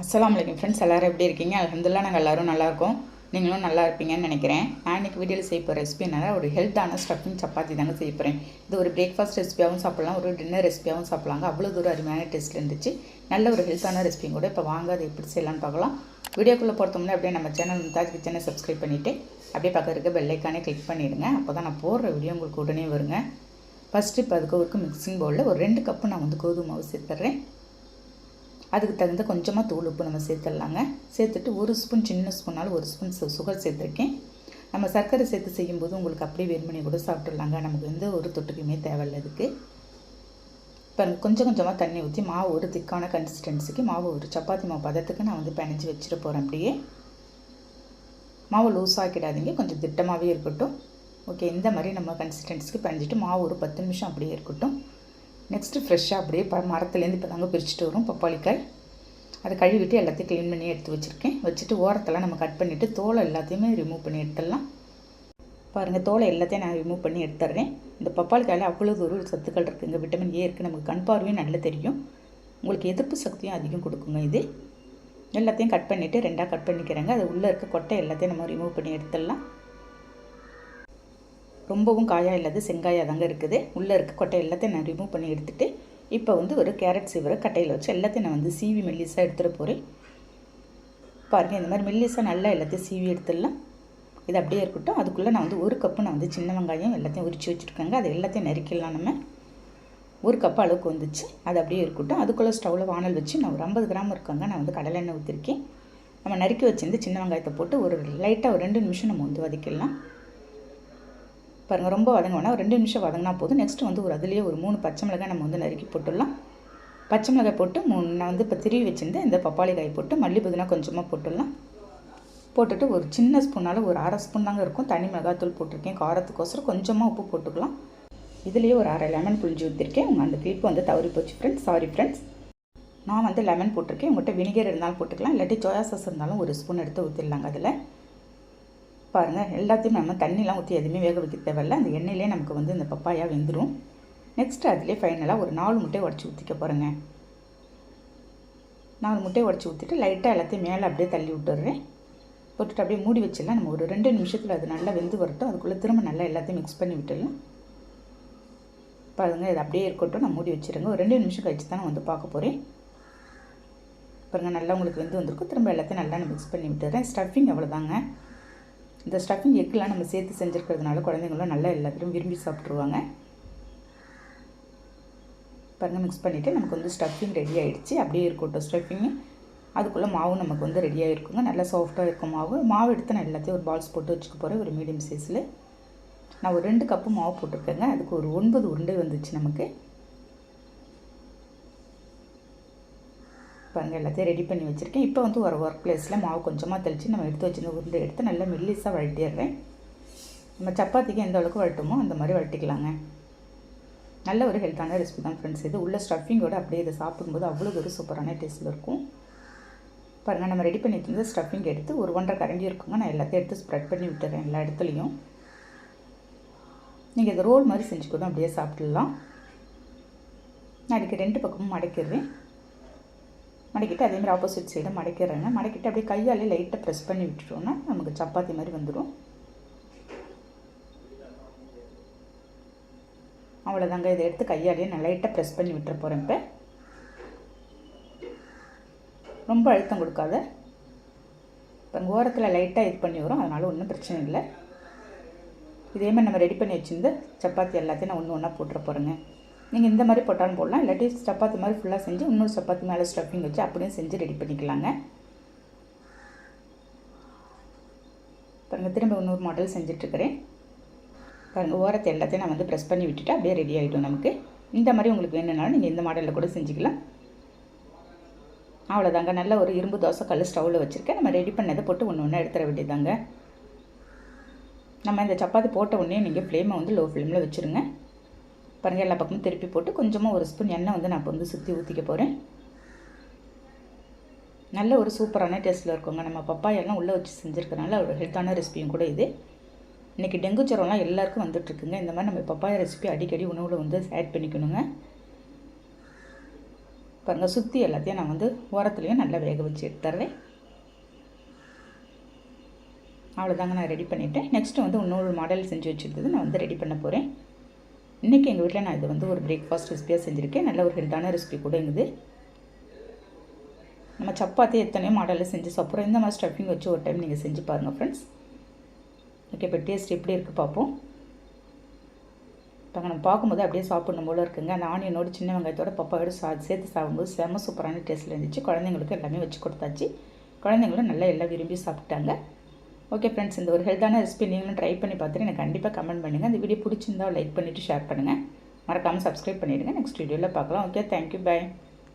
அஸ்ஸலாமு அலைக்கும் ஃப்ரெண்ட்ஸ், எல்லோரும் எப்படி இருக்கீங்க? அல்ஹம்துலில்லாஹ் நாங்கள் எல்லோரும் நல்லாயிருக்கோம். நீங்களும் நல்லா இருப்பீங்கன்னு நினைக்கிறேன். நான் இன்றைக்கி வீடியோவில் செய்ய போகிற ரெசிபினால ஒரு ஹெல்த்தான ஸ்டஃபிங் சப்பாத்தி தாங்க செய்ய போகிறேன். இது ஒரு பிரேக்ஃபாஸ்ட் ரெசிபியாகவும் சாப்பிட்லாம், ஒரு டின்னர் ரெசிபியாகவும் சாப்பிட்லாங்க. அவ்வளோ தூரம் அருமையான டேஸ்ட்டில் இருந்துச்சு. நல்ல ஒரு ஹெல்த்தான ரெசிபியும் கூட. இப்போ வாங்க அதை எப்படி செய்யலான்னு பார்க்கலாம். வீடியோக்குள்ளே போகிறது முன்னாடி அப்படியே நம்ம சேனல் மும்தாஜ் கிச்சனை சப்ஸ்கிரைப் பண்ணிவிட்டு அப்படியே பக்கம் இருக்க பெல் ஐக்கானே கிளிக் பண்ணிவிடுங்க. அப்போ தான் நான் போடுற வீடியோ உங்களுக்கு உடனே வருங்க. ஃபஸ்ட்டு இப்போ அதுக்கு ஒரு மிக்சிங் பவுலில் ஒரு 2 கப்பு நான் கோதுமை மாவு சேர்த்துட்றேன். அதுக்கு தகுந்த கொஞ்சமாக தூள் உப்பு நம்ம சேர்த்துடலாங்க. சேர்த்துட்டு ஒரு ஸ்பூன், சின்ன ஸ்பூனால் ஒரு ஸ்பூன் சுகர் சேர்த்துருக்கேன். நம்ம சர்க்கரை சேர்த்து செய்யும்போது உங்களுக்கு அப்படியே வெறுமனே கூட சாப்பிட்டுடலாங்க. நமக்கு எந்த ஒரு தொட்டுக்குமே தேவையில்லை. அதுக்கு இப்போ கொஞ்சம் கொஞ்சமாக தண்ணி ஊற்றி மாவு ஒரு திக்கான கன்சிஸ்டன்சிக்கு மாவு ஒரு சப்பாத்தி மாவு பதத்துக்கு நான் பிணைஞ்சி வச்சுட்டு போகிறேன். அப்படியே மாவு லூஸ் ஆக்கிடாதீங்க, கொஞ்சம் திட்டமாகவே இருக்கட்டும். ஓகே, இந்த மாதிரி நம்ம கன்சிஸ்டன்சிக்கு பிணைஞ்சிட்டு மாவு ஒரு 10 நிமிஷம் அப்படியே இருக்கட்டும். நெக்ஸ்ட்டு ஃப்ரெஷ்ஷாக அப்படியே மரத்துலேருந்து இப்போ தாங்க பிரிச்சுட்டு வரும் பப்பாளிக்காய். அதை கழுவிட்டு எல்லாத்தையும் க்ளீன் பண்ணி எடுத்து வச்சுருக்கேன். வச்சுட்டு ஓரத்தெல்லாம் நம்ம கட் பண்ணிவிட்டு தோலை எல்லாத்தையுமே ரிமூவ் பண்ணி எடுத்துடலாம். பாருங்கள், தோலை எல்லாத்தையும் நான் ரிமூவ் பண்ணி எடுத்துட்றேன். இந்த பப்பாளிக்காயில் அவ்வளோ ஒரு சத்துக்கள் இருக்குதுங்க. விட்டமின் ஏ இருக்குது. நமக்கு கண் பார்வையும் நல்லா தெரியும். உங்களுக்கு எதிர்ப்பு சக்தியும் அதிகம் கொடுக்குங்க. இது எல்லாத்தையும் கட் பண்ணிவிட்டு 2ஆக கட் பண்ணிக்கிறேங்க. அது உள்ளே இருக்க கொட்டை எல்லாத்தையும் நம்ம ரிமூவ் பண்ணி எடுத்துடலாம். ரொம்பவும் காயாக இல்லாத செங்காயாக தாங்க இருக்குது. உள்ளே இருக்க கொட்டை எல்லாத்தையும் நான் ரிமூவ் பண்ணி எடுத்துகிட்டு இப்போ ஒரு கேரட் சீவரை கட்டையில் வச்சு எல்லாத்தையும் நான் சீவி மெல்லிஸாக எடுத்துகிட்டு போகிறேன். பாருங்கள், இந்த மாதிரி மெல்லிஸாக நல்லா எல்லாத்தையும் சீவி எடுத்துடலாம். இது அப்படியே இருக்கட்டும். அதுக்குள்ளே நான் 1 கப்பு நான் சின்ன வெங்காயம் எல்லாத்தையும் உரித்து வச்சுருக்கேங்க. அது எல்லாத்தையும் நறுக்கிடலாம். நம்ம 1 கப்பு அளவுக்கு வந்துச்சு. அது அப்படியே இருக்கட்டும். அதுக்குள்ளே ஸ்டவ்வில் வானல் வச்சு நான் ஒரு 50 கிராம் இருக்காங்க. நான் கடலெண்ணெய் ஊற்றிருக்கேன். நம்ம நறுக்கி வச்சிருந்து சின்ன வெங்காயத்தை போட்டு ஒரு லைட்டாக ஒரு 2 நிமிஷம் நம்ம வதக்கிடலாம். பாருங்கள், ரொம்ப வதங்க வேணாம், ஒரு 2 நிமிஷம் வதங்கினா போதும். நெக்ஸ்ட்டு ஒரு அதுலேயே ஒரு 3 பச்சை மிளகாய் நம்ம நறுக்கி போட்டுடலாம். பச்சை மிளகாய் போட்டு நான் இப்போ திருவி வச்சுருந்தேன் இந்த பப்பாளி காய் போட்டு மல்லி புதினா கொஞ்சமாக போட்டுடலாம். போட்டுட்டு ஒரு சின்ன ஸ்பூனால் ஒரு 1/2 ஸ்பூன் தாங்க இருக்கும் தனி மிளகாத்தூள் போட்டிருக்கேன். காரத்துக்கோசரம் கொஞ்சமாக உப்பு போட்டுக்கலாம். இதுலேயே ஒரு 1/2 லெமன் புளிஞ்சு ஊற்றிருக்கேன். உங்கள் அந்த கிளிப்பு தவறி போச்சு ஃப்ரெண்ட்ஸ், சாரி ஃப்ரெண்ட்ஸ். நான் லெமன் போட்டிருக்கேன். உங்கள்கிட்ட வினிகர் இருந்தாலும் போட்டுக்கலாம், இல்லாட்டி சோயா சாஸ் இருந்தாலும் ஒரு ஸ்பூன் எடுத்து ஊற்றிடலாங்க. அதில் பாருங்கள், எல்லாத்தையும் நம்ம தண்ணிலாம் ஊற்றி எதுவுமே வேக வைக்க தேவையில்லை. அந்த எண்ணெயிலே நமக்கு இந்த பப்பாயா வெந்துடும். நெக்ஸ்ட்டு அதிலே ஃபைனலாக ஒரு 4 முட்டையை உடச்சி ஊற்றிக்க போகிறேங்க. 4 முட்டையை உடச்சி ஊற்றிட்டு லைட்டாக எல்லாத்தையும் மேலே அப்படியே தள்ளி விட்டுடுறேன். போட்டுட்டு அப்படியே மூடி வச்சிடலாம். நம்ம ஒரு 2 நிமிஷத்தில் அது நல்லா வெந்து வரட்டும். அதுக்குள்ளே திரும்ப நல்லா எல்லாத்தையும் மிக்ஸ் பண்ணி விட்டுடலாம். பாருங்கள், இது அப்படியே இருக்கட்டும். நான் மூடி வச்சுருங்க. ஒரு 2 நிமிஷம் கழிச்சு தான் நான் பார்க்க போகிறேன். பாருங்கள், நல்லா உங்களுக்கு வெந்து வந்திருக்கும். திரும்ப எல்லாத்தையும் நல்லா நான் மிக்ஸ் பண்ணி விட்டுறேன். ஸ்டஃபிங் அவ்வளோதாங்க. இந்த ஸ்டஃபிங் எக்கெலாம் நம்ம சேர்த்து செஞ்சுருக்கிறதுனால குழந்தைங்களும் நல்லா எல்லாத்தையும் விரும்பி சாப்பிட்ருவாங்க. பாருங்கள், மிக்ஸ் பண்ணிவிட்டு நமக்கு ஸ்டஃபிங் ரெடி ஆகிடுச்சு. அப்படியே இருக்கட்டும் ஸ்டஃபிங்கு. அதுக்குள்ளே மாவு நமக்கு ரெடியாக இருக்குங்க. நல்லா சாஃப்டாக இருக்கும் மாவு எடுத்து நான் எல்லாத்தையும் ஒரு பால்ஸ் போட்டு வச்சுக்க போகிறேன். ஒரு மீடியம் சைஸில் நான் ஒரு 2 கப்பு மாவு போட்டிருக்கேங்க. அதுக்கு ஒரு 9 உருண்டை வந்துச்சு நமக்கு. பாருங்கள், எல்லாத்தையும் ரெடி பண்ணி வச்சுருக்கேன். இப்போ ஒரு ஒர்க் பிளேஸில் மாவு கொஞ்சமாக தெளித்து நம்ம எடுத்து வச்சுருந்த உருண்டை எடுத்து நல்லா மெல்லிஸாக வழட்டிடுறேன். நம்ம சப்பாத்திக்கு எந்த அளவுக்கு வழட்டுமோ அந்த மாதிரி வழட்டிக்கலாங்க. நல்ல ஒரு ஹெல்த்தான ரெசிபி தான் ஃப்ரெண்ட்ஸ். இது உள்ள ஸ்டஃபிங்கோடு அப்படியே இதை சாப்பிடும்போது அவ்வளோ ஒரு சூப்பரான டேஸ்ட்டில் இருக்கும். பாருங்கள், நம்ம ரெடி பண்ணிட்டு இருந்த ஸ்டஃபிங் எடுத்து ஒரு 1.5 கரண்டி இருக்குங்க. நான் எல்லாத்தையும் எடுத்து ஸ்ப்ரெட் பண்ணி விட்டுறேன் எல்லா இடத்துலையும். நீங்கள் இதை ரோல் மாதிரி செஞ்சு கூட அப்படியே சாப்பிட்லாம். நான் அதுக்கு 2 பக்கமும் மடக்கிடுறேன். மடக்கிட்டு அதேமாதிரி ஆப்போசிட் சைடை மடக்கிடுறேங்க. மடக்கிட்டு அப்படியே கையாலே லைட்டாக ப்ரெஸ் பண்ணி விட்டுட்டோன்னா நமக்கு சப்பாத்தி மாதிரி வந்துடும். அவ்வளோதாங்க. இதை எடுத்து கையாலேயே நான் லைட்டாக ப்ரெஸ் பண்ணி விட்டுற போகிறேன். இப்போ ரொம்ப அழுத்தம் கொடுக்காத. இப்போ ஓரத்தில் லைட்டாக இது பண்ணி வரும், அதனால் ஒன்றும் பிரச்சனை இல்லை. இதேமாதிரி நம்ம ரெடி பண்ணி வச்சுருந்து சப்பாத்தி எல்லாத்தையும் நான் ஒன்றா போட்டுற போகிறேங்க. நீங்கள் இந்த மாதிரி போட்டாலும் போடலாம், இல்லாட்டி சப்பாத்தி மாதிரி ஃபுல்லாக செஞ்சு இன்னொரு சப்பாத்தி மேலே ஸ்டஃபிங் வச்சு அப்படியும் செஞ்சு ரெடி பண்ணிக்கலாங்க. பாருங்கள், திரும்ப இன்னொரு மாடல் செஞ்சிட்ருக்கிறேன். பாருங்கள், ஓரத்தை எல்லாத்தையும் நான் ப்ரெஸ் பண்ணி விட்டுட்டு அப்படியே ரெடி ஆகிடும் நமக்கு. இந்த மாதிரி உங்களுக்கு வேணும்னாலும் நீங்கள் இந்த மாடலில் கூட செஞ்சுக்கலாம். அவ்வளோதாங்க. நல்ல ஒரு இரும்பு தோசை கல் ஸ்டவ்வில் வச்சுருக்கேன். நம்ம ரெடி பண்ணதை போட்டு ஒன்று எடுத்துட வேண்டியதாங்க. நம்ம இந்த சப்பாத்தி போட்ட உடனே நீங்கள் ஃப்ளேமை லோ ஃப்ளேமில் வச்சுருங்க. பாருங்கள், எல்லா பக்கமும் திருப்பி போட்டு கொஞ்சமாக ஒரு ஸ்பூன் எண்ணெய் நான் இப்போ சுற்றி ஊற்றிக்க போகிறேன். நல்ல ஒரு சூப்பரான டேஸ்ட்டில் இருக்குங்க. நம்ம பப்பாயெல்லாம் உள்ளே வச்சு செஞ்சுருக்கனால ஒரு ஹெல்த்தான ரெசிபியும் கூட இது. இன்றைக்கி டெங்கு ஜுரம்லாம் எல்லாருக்கும் வந்துட்டுருக்குங்க. இந்த மாதிரி நம்ம பப்பாயா ரெசிபி அடிக்கடி உணவில் ஆட் பண்ணிக்கணுங்க. பாருங்கள் சுற்றி எல்லாத்தையும் நான் வந்து ஓரத்துலேயும் நல்லா வேக வச்சு எடுத்துறேன். அவ்வளோதாங்க, நான் ரெடி பண்ணிவிட்டேன். நெக்ஸ்ட்டு வந்து இன்னொரு மாடல் செஞ்சு வச்சுருந்தது நான் வந்து ரெடி பண்ண போகிறேன். இன்றைக்கி எங்கள் வீட்டில் நான் இது வந்து ஒரு பிரேக்ஃபாஸ்ட் ரெசிபியாக செஞ்சுருக்கேன். நல்ல ஒரு ஹெல்த்தான ரெசிபி கூட இருக்குது. நம்ம சப்பாத்தி எத்தனையோ மாடலில் செஞ்சு சாப்பிட்றோம். இந்த மாதிரி ஸ்டஃபிங் வச்சு ஒரு டைம் நீங்கள் செஞ்சு பாருங்கள் ஃப்ரெண்ட்ஸ். ஓகே, இப்போ டேஸ்ட் எப்படி இருக்குது பார்ப்போம். இப்போ நம்ம பார்க்கும்போது அப்படியே சாப்பிடணும் போல இருக்குங்க. அந்த ஆனியனோட சின்ன வெங்காயத்தோட பப்பாயோட சேர்த்து சாப்பிடும்போது செம்ம சூப்பரான டேஸ்ட்டில் இருந்துச்சு. குழந்தைங்களுக்கு எல்லாமே வச்சு கொடுத்தாச்சு. குழந்தைங்களும் நல்லா எல்லாம் விரும்பி சாப்பிட்டாங்க. ஓகே ஃப்ரெண்ட்ஸ், இந்த ஒரு ஹெல்த்தான ரெசிபி நீங்களும் ட்ரை பண்ணி பார்த்துட்டு எனக்கு கண்டிப்பாக கமெண்ட் பண்ணுங்கள். இந்த வீடியோ பிடிச்சிருந்தா லைக் பண்ணிவிட்டு ஷேர் பண்ணுங்கள். மறக்காமல் சப்ஸ்கிரைப் பண்ணிவிடுங்க. நெக்ஸ்ட் வீடியோவில் பார்க்கலாம். Okay, thank you, by.